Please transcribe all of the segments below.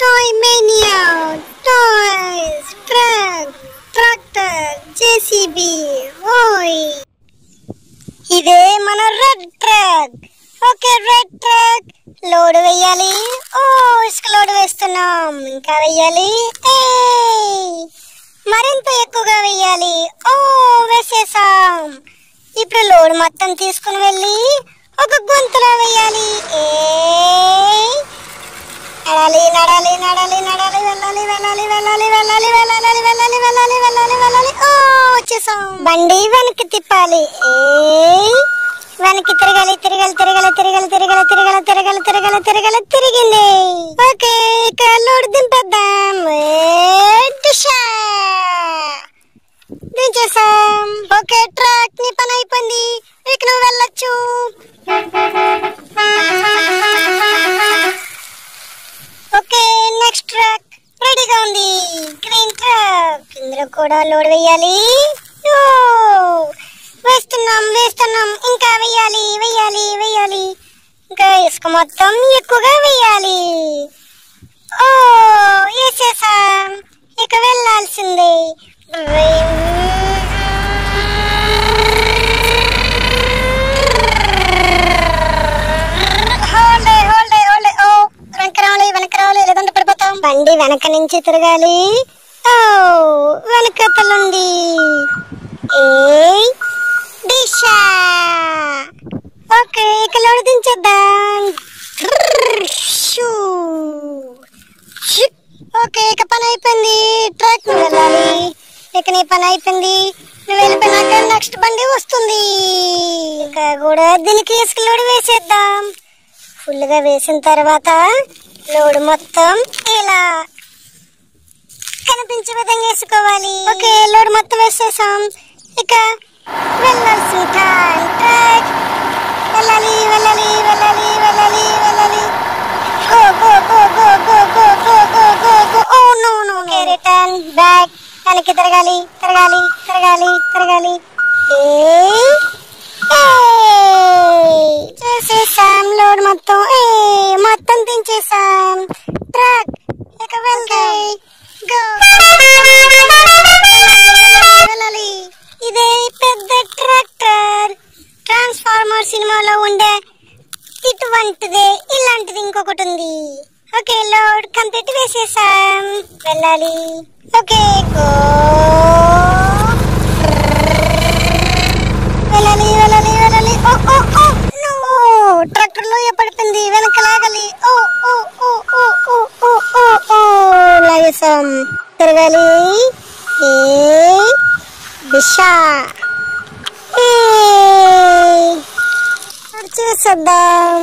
Toy Mania, toys, truck, tractor, JCB, oi. ఇదే మన red truck. Okay red truck load వేయాలి. ఓ ఇసుక load వేస్తున్నాం. ఇంకా వేయాలి. మరింత ఎక్కువగా వేయాలి. ఓ వేసేసాం. ఇప్పుడు లోడ్ మొత్తం తీసుకుని వెళ్ళి ఒక గొంతులో వేయాలి. నడాలి నడాలి నడాలి నడాలి వెళ్ళాలి వెళ్ళాలి వెళ్ళాలి వెళ్ళాలి వెళ్ళాలి వెళ్ళాలి వెళ్ళాలి వెళ్ళాలి వెళ్ళాలి. ఓ వచ్చేసాం. బండి వెనక్కి తిప్పాలి. వెనక్కి తిరగాలి తిరగాలి తిరగాలి తిరగాలి తిరగాలి తిరగాలి తిరగాలి తిరగాలి తిరగాలి తిరిగింది. ఓకే ఇక లోడ్ దింపేద్దాం. దించేసాం. ఓకే ట్రక్ నీ పని అయిపోయింది. ఇక నువ్వు వెళ్ళొచ్చు. ఓకే నెక్స్ట్ ట్రక్ రెడీగా ఉంది. Green truck. ఇందులో కూడా లోడ్ వేయాలి. వేస్తున్నాం వేస్తున్నాం. ఇంకా వేయాలి వేయాలి వేయాలి. ఇంకా ఇసుక మొత్తం ఎక్కువగా వేయాలి. ఓ వేసేసాం. ఇక వెళ్ళాల్సిందే. బండి వెనక నుంచి తిరగాలి. ఓ వెనకతలుంది. దిశా. ఓకే ఇక లోడ్ దించేద్దాం. ఓకే ఇక పని అయిపోయింది. ట్రక్ నువ్వు వెళ్ళాలి. ఇక నీ పని అయిపోయింది. నువ్వు వెళ్ళిపోయినాక నెక్స్ట్ బండి వస్తుంది. ఇక కూడా దీనికి ఇసుక లోడ్ వేసేద్దాం. ఫుల్ గా వేసిన తర్వాత లోడ్ మొత్తం ఇలా కనిపించే విధంగా వేసుకోవాలి. ఓకే లోడ్ మొత్తం వేసేసాం. ఇక వెళ్ళాల్సిన టైం. ట్రక్ వెళ్ళాలి వెళ్ళాలి వెళ్ళాలి వెళ్ళాలి వెళ్ళాలి. Go go go go go go go go go go. Oh no no. Okay return back. వెనక్కి తిరగాలి తిరగాలి తిరగాలి తిరగాలి. చేసేసాం లోడ్ మొత్తం. మొత్తం దించేసాం. ట్రక్ ఇక వెళ్ళాలి. వెళ్ళాలి. ఇదే పెద్ద ట్రాక్టర్. ట్రాన్స్ఫార్మర్ సినిమాలో ఉండే ఇటువంటిదే ఇలాంటిది ఇంకొకటి ఉంది. ఓకే లోడ్ కంప్లీట్ వేసేసాం. వెళ్ళాలి. ఓకే గో వెళ్ళాలి వెళ్ళాలి వెళ్ళాలి. ఓ ఓ ఓ నో. ట్రాక్టర్ లో పడిపోయింది. వెనక లాగాలి. ఓ ఓ ఓ ఓ ఓ ఓ ఓ ఓ లాగేసాం. తిరగాలి. దిశా చేసేద్దాం.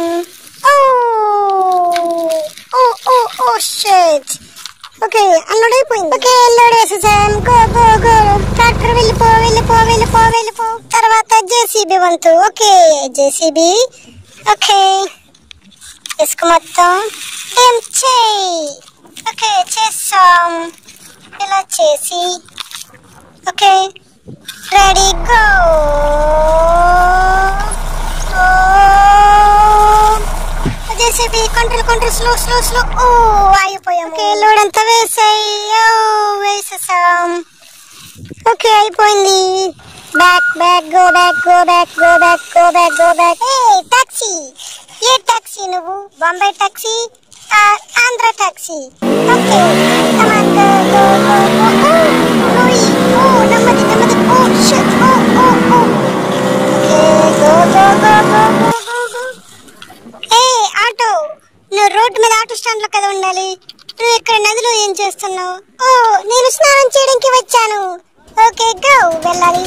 ఓకే అన్లోడ్ అయిపోయింది. ఓకే అన్లోడ్ వేసేసాం. Go go go. ట్రాక్టర్ వెళ్ళిపో వెళ్ళిపో వెళ్ళిపో వెళ్ళిపో. తర్వాత జేసీబీ వంతు. Okay JCB. ఓకే ఇసుక మొత్తం డంప్ చేయి. ఓకే చేసాం. ఇలా చేసి okay ready go. JCB control control slow slow slow. ఓ అయిపోయాం. ఓకే లోడ్ అంతా వేసాయి. వేసేసాం. ఓకే అయిపోయింది. Back back go back go back go back go back go back. Taxi. ఏ టాక్సీ నువ్వు? Bombay taxi, Andhra taxi. Okay come on go go go go. ఓ నెమ్మది నెమ్మది. Oh shit. ఓ ఓ oh. Okay go go go go go go. Auto నువ్వు road మీద auto stand లో కదా ఉండాలి. నువ్వు ఇక్కడ నదిలో ఏం చేస్తున్నావు? ఓ నేను స్నానం చేయడానికి వచ్చాను. ఓకే గో వెళ్ళాలి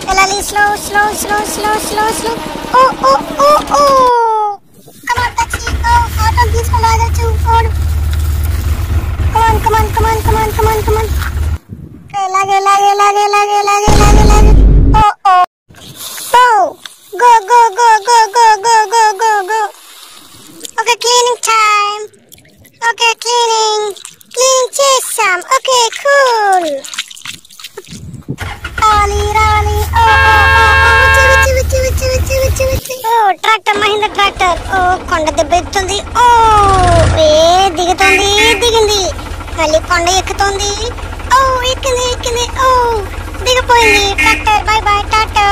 వెళ్ళాలి. Slow slow slow slow slow slow. ఓ ఓ ఓ ఓ కమాన్ టాక్సీ గో. ఆటో తీసుకొని లాగొచ్చు. ఓడు కమాన్ కమాన్ కమాన్ కమాన్ కమాన్ కమాన్. లాగే లాగే లాగే లాగే లాగే లాగే లాగే. ఓ ఓ ఓ go go go go go go go go go. Okay cleaning time. Okay cleaning చేసాం. Okay cool. రావాలి రావాలి. Tractor Mahindra tractor. ఓ కొండ దెబ్బ ఎత్తుంది. ఓ దిగుతుంది దిగింది మళ్ళీ కొండ ఎక్కుతోంది. ఓ ఎక్కింది ఎక్కింది. ఓ దిగిపోయింది ట్రాక్టర్. By by Tata.